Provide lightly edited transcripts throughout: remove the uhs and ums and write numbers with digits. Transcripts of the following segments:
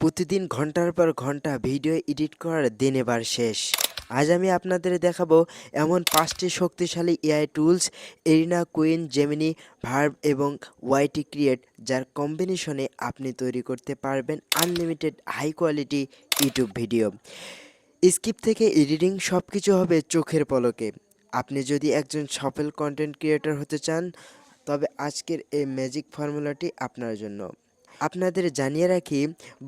প্রতিদিন ঘন্টার পর ঘন্টা ভিডিও এডিট করার দিন এবার শেষ। আজ আমি আপনাদের দেখাবো এমন 5টি শক্তিশালী AI tools Arena, Qwen, Gemini, Verb এবং ওয়াইটি ক্রিয়েট, যার কম্বিনেশনে আপনি তৈরি করতে পারবেন unlimited high quality YouTube video. Script থেকে এডিটিং সব কিছু হবে চোখের পলকে। আপনি যদি একজন সফল কন্টেন্ট ক্রিয়েটর হতে চান, তবে আজকের এই ম্যাজিক ফর্মুলাটি আপনার জন্য। আপনাদের জানিয়ে রাখি,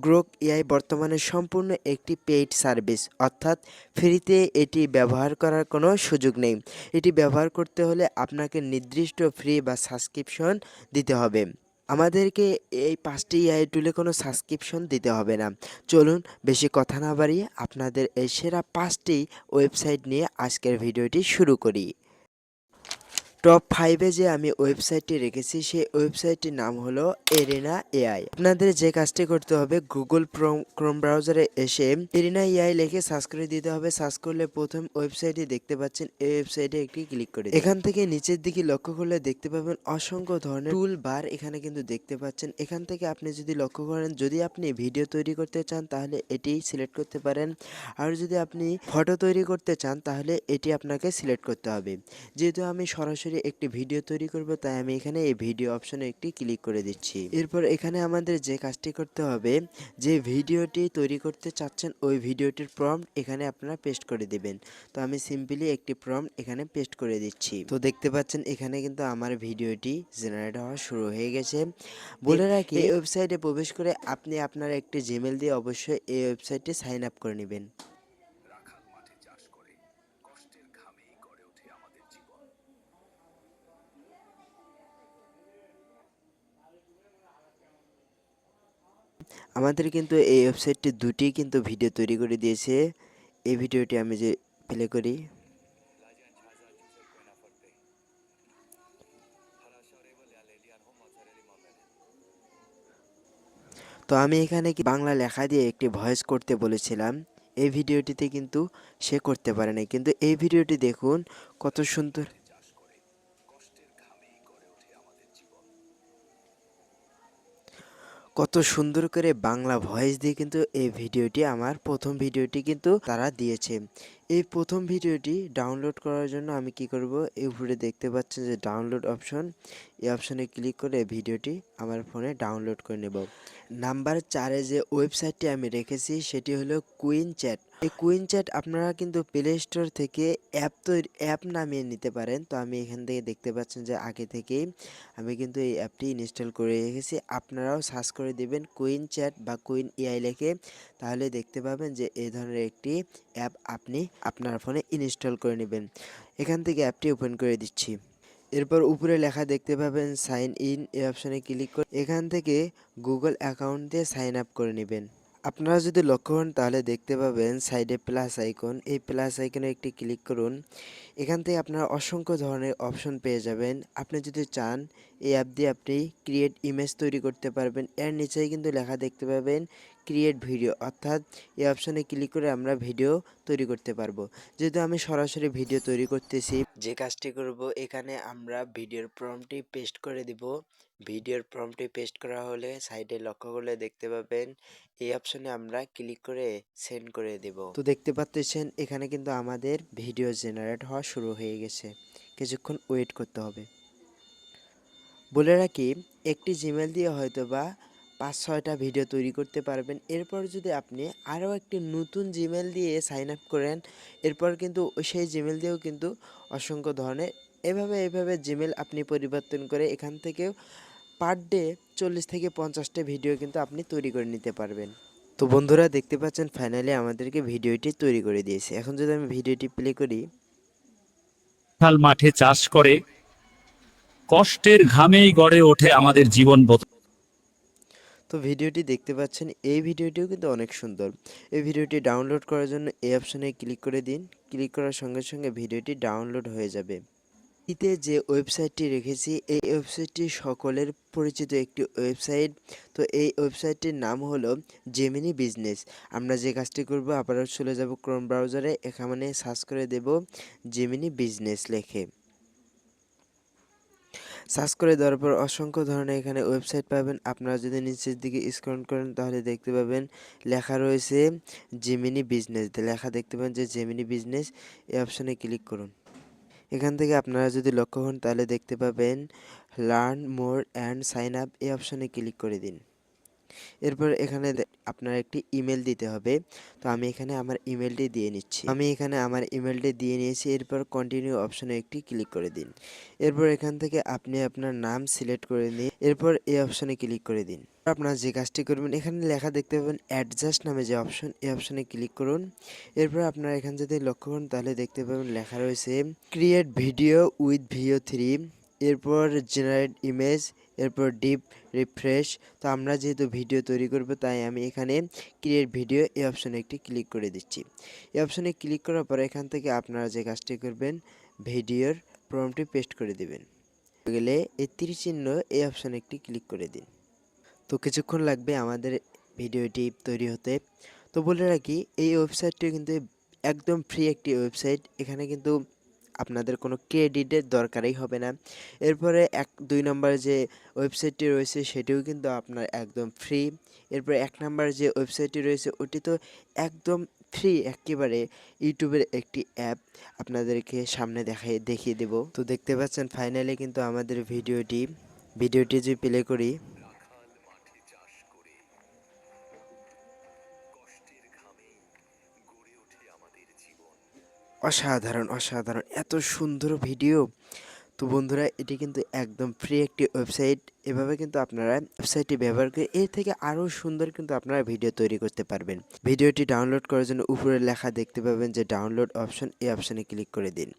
গ্রোক এআই বর্তমানে সম্পূর্ণ একটি পেইড সার্ভিস, অর্থাৎ ফ্রিতে এটি ব্যবহার করার কোনো সুযোগ নেই। এটি ব্যবহার করতে হলে আপনাকে নির্দিষ্ট ফ্রি বা সাবস্ক্রিপশন দিতে হবে। আমাদেরকে এই 5টি এআই টুলে কোনো সাবস্ক্রিপশন দিতে হবে না। চলুন বেশি কথা না বাড়িয়ে আপনাদের এই সেরা 5টি ওয়েবসাইট নিয়ে আজকের ভিডিওটি শুরু করি। টপ 5-এ যে আমি ওয়েবসাইটটি রেখেছি, সেই ওয়েবসাইটটির নাম হলো এরিনা এআই। আপনাদের যে কাজটি করতে হবে, গুগল ক্রোম ব্রাউজারে এসে এরিনা এআই লিখে সার্চ করে দিতে হবে। সার্চ করলে প্রথম ওয়েবসাইটটি দেখতে পাচ্ছেন, এই ওয়েবসাইটে একটি ক্লিক করে দিন। এখান থেকে নিচের দিকে লক্ষ্য করলে দেখতে পাবেন অসংখ্য ধরনের টুল বার এখানে কিন্তু দেখতে পাচ্ছেন। এখান থেকে আপনি যদি লক্ষ্য করেন, যদি আপনি ভিডিও তৈরি করতে চান তাহলে এটি সিলেক্ট করতে পারেন, আর যদি আপনি ফটো তৈরি করতে চান তাহলে এটি আপনাকে সিলেক্ট করতে হবে। যেহেতু আমি সরাসরি একটি ভিডিও তৈরি করব, তাই আমি এখানে এই ভিডিও অপশনে একটি ক্লিক করে দিচ্ছি। এরপর এখানে আমাদের যে কাজটি করতে হবে, যে ভিডিওটি তৈরি করতে চাচ্ছেন ওই ভিডিওটির প্রম্পট এখানে আপনারা পেস্ট করে দিবেন। তো আমি সিম্পলি একটি প্রম্পট এখানে পেস্ট করে দিচ্ছি। তো দেখতে পাচ্ছেন এখানে কিন্তু আমার ভিডিওটি জেনারেট হওয়া শুরু হয়ে গেছে। বলে রাখি, এই ওয়েবসাইটে প্রবেশ করে আপনি আপনার একটি জিমেল দিয়ে অবশ্যই এই ওয়েবসাইটে সাইন আপ করে নেবেন। আমাদের কিন্তু এই ওয়েবসাইটটি দুটি কিন্তু ভিডিও তৈরি করে দিয়েছে। এই ভিডিওটি আমি যে প্লে করি, তো আমি এখানে কি বাংলা লেখা দিয়ে একটি ভয়েস করতে বলেছিলাম। এই ভিডিওটিতে কিন্তু সে করতে পারে নাই, কিন্তু এই ভিডিওটি দেখুন কত সুন্দর। কত সুন্দর করে বাংলা ভয়েস দিয়ে কিন্তু এই ভিডিওটি, আমার প্রথম ভিডিওটি কিন্তু তারা দিয়েছে। এই প্রথম ভিডিওটি ডাউনলোড করার জন্য আমি কি করব, এই উপরে দেখতে পাচ্ছেন যে ডাউনলোড অপশন, এই অপশনে ক্লিক করে ভিডিওটি আমার ফোনে ডাউনলোড করে নেব। নাম্বার 4-এ যে ওয়েবসাইটটি আমি রেখেছি সেটি হলো কুইন চ্যাট। এই কুইন চ্যাট আপনারা কিন্তু প্লে স্টোর থেকে অ্যাপ নামিয়ে নিতে পারেন। তো আমি এখান থেকে দেখতে পাচ্ছেন যে আগে থেকেই আমি কিন্তু এই অ্যাপটি ইনস্টল করে রেখেছি। আপনারাও সার্চ করে দিবেন কুইন চ্যাট বা কুইন এআই লিখে, তাহলে দেখতে পাবেন যে এই ধরনের একটি অ্যাপ আপনি আপনার ফোনে ইনস্টল করে নেবেন। এখান থেকে অ্যাপটি ওপেন করে দিচ্ছি। এরপর উপরে লেখা দেখতে পাবেন সাইন ইন, এই অপশনে ক্লিক করে এখান থেকে গুগল অ্যাকাউন্ট দিয়ে সাইন আপ করে নেবেন। আপনারা যদি লক্ষ্য করেন তাহলে দেখতে পাবেন সাইডে প্লাস আইকন, এই প্লাস আইকনে একটি ক্লিক করুন। এখান থেকে আপনারা অসংখ্য ধরনের অপশন পেয়ে যাবেন। আপনি যদি চান এই অ্যাপ দিয়ে আপনি ক্রিয়েট ইমেজ তৈরি করতে পারবেন। এর নিচেই কিন্তু লেখা দেখতে পাবেন ক্রিয়েট ভিডিও, অর্থাৎ এই অপশনে ক্লিক করে আমরা ভিডিও তৈরি করতে পারবো। যেহেতু আমি সরাসরি ভিডিও তৈরি করতেছি, যে কাজটি করব, এখানে আমরা ভিডিওর প্রম্পটটি পেস্ট করে দিব। ভিডিওর প্রম্পটটি পেস্ট করা হলে সাইডে লক্ষ্য করলে দেখতে পাবেন এই অপশনে আমরা ক্লিক করে সেন্ড করে দেব। তো দেখতে পাচ্ছেন এখানে কিন্তু আমাদের ভিডিও জেনারেট হওয়া শুরু হয়ে গেছে। কিছুক্ষণ ওয়েট করতে হবে। বলে রাখি, একটি জিমেল দিয়ে হয়তো বা 5-6টা ভিডিও তৈরি করতে পারবেন। এরপর যদি আপনি আরও একটি নতুন জিমেল দিয়ে সাইন আপ করেন, এরপর কিন্তু সেই জিমেল দিয়েও কিন্তু অসংখ্য ধরনের এভাবে জিমেল আপনি পরিবর্তন করে এখান থেকেও পার ডে 40 থেকে 50টা ভিডিও কিন্তু আপনি তৈরি করে নিতে পারবেন। তো বন্ধুরা দেখতে পাচ্ছেন ফাইনালি আমাদেরকে ভিডিওটি তৈরি করে দিয়েছে। এখন যদি আমি ভিডিওটি প্লে করি, বিশাল মাঠে চাষ করে কষ্টের ঘামেই গড়ে ওঠে আমাদের জীবন। তো ভিডিওটি দেখতে পাচ্ছেন, এই ভিডিওটিও কিন্তু অনেক সুন্দর। এই ভিডিওটি ডাউনলোড করার জন্য এই অপশনে ক্লিক করে দিন। ক্লিক করার সঙ্গে সঙ্গে ভিডিওটি ডাউনলোড হয়ে যাবে। এতে যে ওয়েবসাইটটি রেখেছি, এই ওয়েবসাইটটি সকলের পরিচিত একটি ওয়েবসাইট। তো এই ওয়েবসাইটটির নাম হলো জেমিনি বিজনেস। আমরা যে কাজটি করব, আবারও চলে যাব ক্রোম ব্রাউজারে, এখানে সার্চ করে দেব জেমিনি বিজনেস লেখে। সার্চ করে দেওয়ার পর অসংখ্য ধরনের এখানে ওয়েবসাইট পাবেন। আপনারা যদি নিচের দিকে স্ক্রল করেন তাহলে দেখতে পাবেন লেখা রয়েছে জেমিনি বিজনেস, লেখা দেখতে পাবেন যে জেমিনি বিজনেস, এই অপশনে ক্লিক করুন। এখান থেকে আপনারা যদি লক্ষ্য করেন তাহলে দেখতে পাবেন learn more and sign up, এই অপশনে ক্লিক করে দিন। এরপর এখানে আপনার একটি ইমেল দিতে হবে। তো আমি এখানে আমার ইমেলটি দিয়ে নিচ্ছি। আমি এখানে আমার ইমেলটি দিয়ে নিয়েছি। এরপর কন্টিনিউ অপশনে একটি ক্লিক করে দিন। এরপর এখান থেকে আপনি আপনার নাম সিলেক্ট করে নিন। এরপর এই অপশনে ক্লিক করে দিন। আপনার যে কাজটি করবেন এখানে লেখা দেখতে পাবেন অ্যাডজাস্ট নামে যে অপশন, এই অপশনে ক্লিক করুন। এরপর আপনারা এখানে যদি লক্ষ্য করেন তাহলে দেখতে পাবেন লেখা রয়েছে ক্রিয়েট ভিডিও উইথ ভিও 3, এরপর জেনারেট ইমেজ, এরপর ডিপ রিফ্রেশ। তো আমরা যেহেতু ভিডিও তৈরি করব তাই আমি এখানে ক্রিয়েট ভিডিও এই অপশনে একটি ক্লিক করে দিচ্ছি। এই অপশনে ক্লিক করার পর এখান থেকে আপনারা যে কাজটি করবেন ভিডিওর প্রম্পটটি পেস্ট করে দিবেন। হয়ে গেলে এই তীর চিহ্ন এই অপশনে একটি ক্লিক করে দিন। তো কিছুক্ষণ লাগবে আমাদের ভিডিওটি তৈরি হতে। তো বলে রাখি এই ওয়েবসাইটটি কিন্তু একদম ফ্রি একটি ওয়েবসাইট। এখানে কিন্তু আপনাদের কোনো ক্রেডিটের দরকারই হবে না। এরপরে ২ নম্বর যে ওয়েবসাইটটি রয়েছে সেটিও কিন্তু আপনার একদম ফ্রি। এরপরে ১ নাম্বার যে ওয়েবসাইটটি রয়েছে ওটি তো একদম ফ্রি এক্কেবারে, ইউটিউবের একটি অ্যাপ। আপনাদেরকে সামনে দেখিয়ে দেব। তো দেখতে পাচ্ছেন ফাইনালি কিন্তু আমাদের ভিডিওটি যদি প্লে করি, অসাধারণ, অসাধারণ! এত সুন্দর ভিডিও। তো বন্ধুরা এটি কিন্তু একদম ফ্রি একটি ওয়েবসাইট। এভাবে কিন্তু আপনারা ওয়েবসাইটটি ব্যবহার করে এর থেকে আরও সুন্দর কিন্তু আপনারা ভিডিও তৈরি করতে পারবেন। ভিডিওটি ডাউনলোড করার জন্য উপরে লেখা দেখতে পাবেন যে ডাউনলোড অপশন, এই অপশনে ক্লিক করে দিন।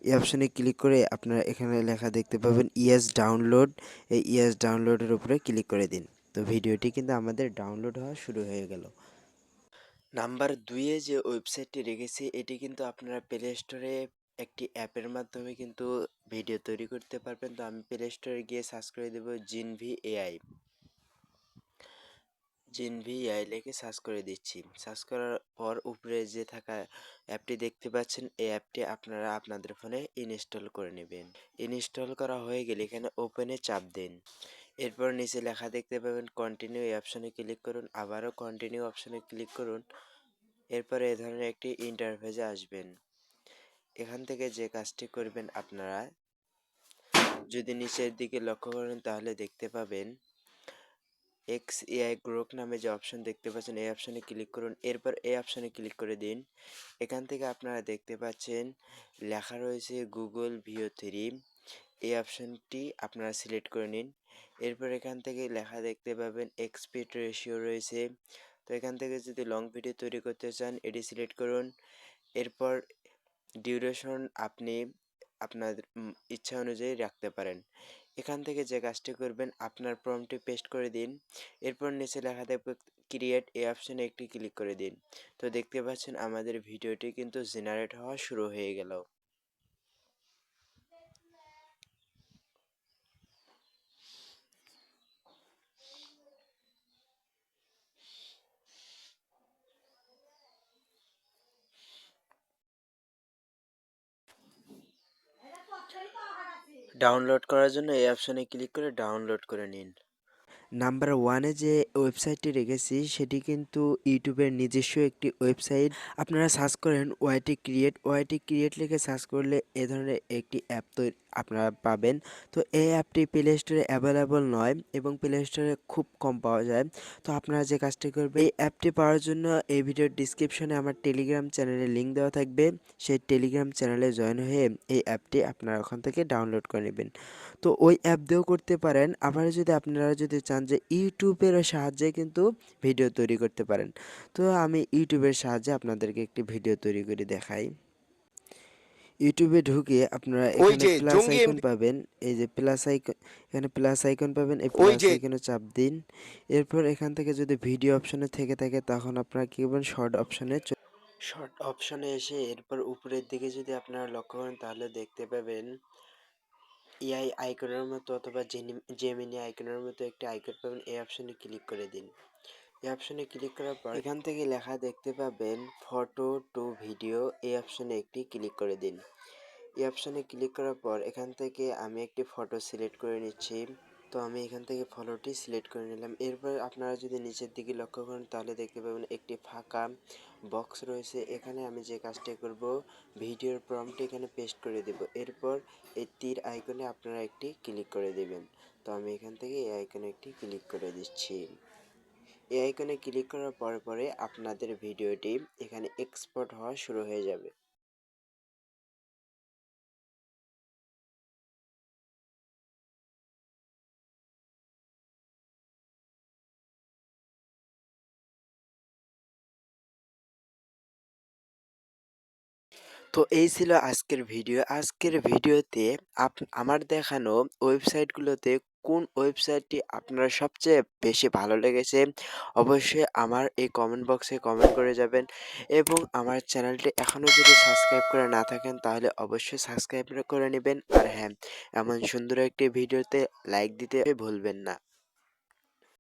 এই অপশনে ক্লিক করে আপনারা এখানে লেখা দেখতে পাবেন ইয়েস ডাউনলোড, এই ইয়েস ডাউনলোডের উপরে ক্লিক করে দিন। তো ভিডিওটি কিন্তু আমাদের ডাউনলোড হওয়া শুরু হয়ে গেল। নাম্বার ২ এ যে ওয়েবসাইটটি রেখেছি এটি কিন্তু আপনারা প্লে স্টোরে একটি অ্যাপের মাধ্যমে কিন্তু ভিডিও তৈরি করতে পারবেন। তো আমি প্লে স্টোরে গিয়ে সার্চ করে দেব জিনভি এআই। জিনভি এআই লিখে সার্চ করে দিচ্ছি। সার্চ করার পর উপরে যে থাকা অ্যাপটি দেখতে পাচ্ছেন এই অ্যাপটি আপনারা আপনাদের ফোনে ইনস্টল করে নেবেন। ইনস্টল করা হয়ে গেলে এখানে ওপেনে চাপ দিন। এরপর নিচে লেখা দেখতে পাবেন কন্টিনিউ, এই অপশনে ক্লিক করুন। আবারও কন্টিনিউ অপশনে ক্লিক করুন। এরপরে এ ধরনের একটি ইন্টারফেসে আসবেন। এখান থেকে যে কাজটি করবেন আপনারা যদি নিচের দিকে লক্ষ্য করেন তাহলে দেখতে পাবেন এক্স এআই গ্রোক নামে যে অপশন দেখতে পাচ্ছেন এই অপশনে ক্লিক করুন। এরপর এই অপশনে ক্লিক করে দিন। এখান থেকে আপনারা দেখতে পাচ্ছেন লেখা রয়েছে গুগল ভিও 3, এই অপশনটি আপনারা সিলেক্ট করে নিন। এরপর এখান থেকে লেখা দেখতে পাবেন এক্সপেক্ট রেশিও রয়েছে। তো এখান থেকে যদি লং ভিডিও তৈরি করতে চান এটি সিলেক্ট করুন। এরপর ডিউরেশন আপনি আপনার ইচ্ছা অনুযায়ী রাখতে পারেন। এখান থেকে যে কাজটি করবেন আপনার প্রম্পটটি পেস্ট করে দিন। এরপর নিচে লেখা থাকবে ক্রিয়েট, এই অপশনে একটি ক্লিক করে দিন। তো দেখতে পাচ্ছেন আমাদের ভিডিওটি কিন্তু জেনারেট হওয়া শুরু হয়ে গেল। ডাউনলোড করার জন্য এই অপশনে ক্লিক করে ডাউনলোড করে নিন। নাম্বার 1 এ যে ওয়েবসাইটটি রেখেছি সেটি কিন্তু ইউটিউবের নিজস্ব একটি ওয়েবসাইট। আপনারা সার্চ করেন ওয়াইটি ক্রিয়েট লিখে সার্চ করলে এ ধরনের একটি অ্যাপ আপনারা পাবেন। তো এই অ্যাপটি প্লে স্টোরে অ্যাভেলেবল নয় এবং প্লে স্টোরে খুব কম পাওয়া যায়। তো আপনারা যে কাজটি করবেন এই অ্যাপটি পাওয়ার জন্য এই ভিডিওর ডিসক্রিপশনে আমার টেলিগ্রাম চ্যানেলের লিঙ্ক দেওয়া থাকবে। সেই টেলিগ্রাম চ্যানেলে জয়েন হয়ে এই অ্যাপটি আপনারা ওখান থেকে ডাউনলোড করে নেবেন। তো ওই অ্যাপ দিয়েও করতে পারেন। আবার যদি আপনারা যদি চান যে ইউটিউবের সাহায্যে কিন্তু ভিডিও তৈরি করতে পারেন। তো আমি ইউটিউবের সাহায্যে আপনাদেরকে একটি ভিডিও তৈরি করে দেখাই। ইউটিউবে ঢুকে আপনারা ওই এখানে যে প্লাস জঙ্গি আইকন এমডি পাবেন। এই যে প্লাস আইকন, এখানে প্লাস আইকন পাবেন। এই ওই প্লাস যে আইকনে চাপ দিন। এরপর এখান থেকে যদি ভিডিও অপশনে থেকে থাকে তখন আপনারা কি করবেন শর্ট অপশনে এসে এরপর উপরের দিকে যদি আপনারা লক্ষ্য করেন তাহলে দেখতে পাবেন এআই আইকনের মতো অথবা জেমিনি আইকনের মতো একটি আইকন পাবেন। এই অপশনে ক্লিক করে দিন। এই অপশনে ক্লিক করার পর এখান থেকে লেখা দেখতে পাবেন ফটো টু ভিডিও, এই অপশনে একটি ক্লিক করে দিন। এই অপশানে ক্লিক করার পর এখান থেকে আমি একটি ফটো সিলেক্ট করে নিচ্ছি। তো আমি এখান থেকে ফটোটি সিলেক্ট করে নিলাম। এরপর আপনারা যদি নিচের দিকে লক্ষ্য করেন তাহলে দেখতে পাবেন একটি ফাঁকা বক্স রয়েছে। এখানে আমি যে কাজটি করব, ভিডিওর প্রম্পটটি এখানে পেস্ট করে দেব। এরপর এই তীর আইকনে আপনারা একটি ক্লিক করে দেবেন। তো আমি এখান থেকে এই আইকনে একটি ক্লিক করে দিচ্ছি। এই আইকনে ক্লিক করার পরে আপনাদের ভিডিওটি এখানে এক্সপোর্ট হওয়া শুরু হয়ে যাবে। তো এই ছিল আজকের ভিডিও। আজকের ভিডিওতে আমার দেখানো ওয়েবসাইটগুলোতে কোন ওয়েবসাইটটি আপনার সবচেয়ে বেশি ভালো লেগেছে অবশ্যই আমার এই কমেন্ট বক্সে কমেন্ট করে যাবেন, এবং আমার চ্যানেলটি এখনও যদি সাবস্ক্রাইব করে না থাকেন তাহলে অবশ্যই সাবস্ক্রাইব করে নেবেন। আর হ্যাঁ, এমন সুন্দর একটি ভিডিওতে লাইক দিতে ভুলবেন না।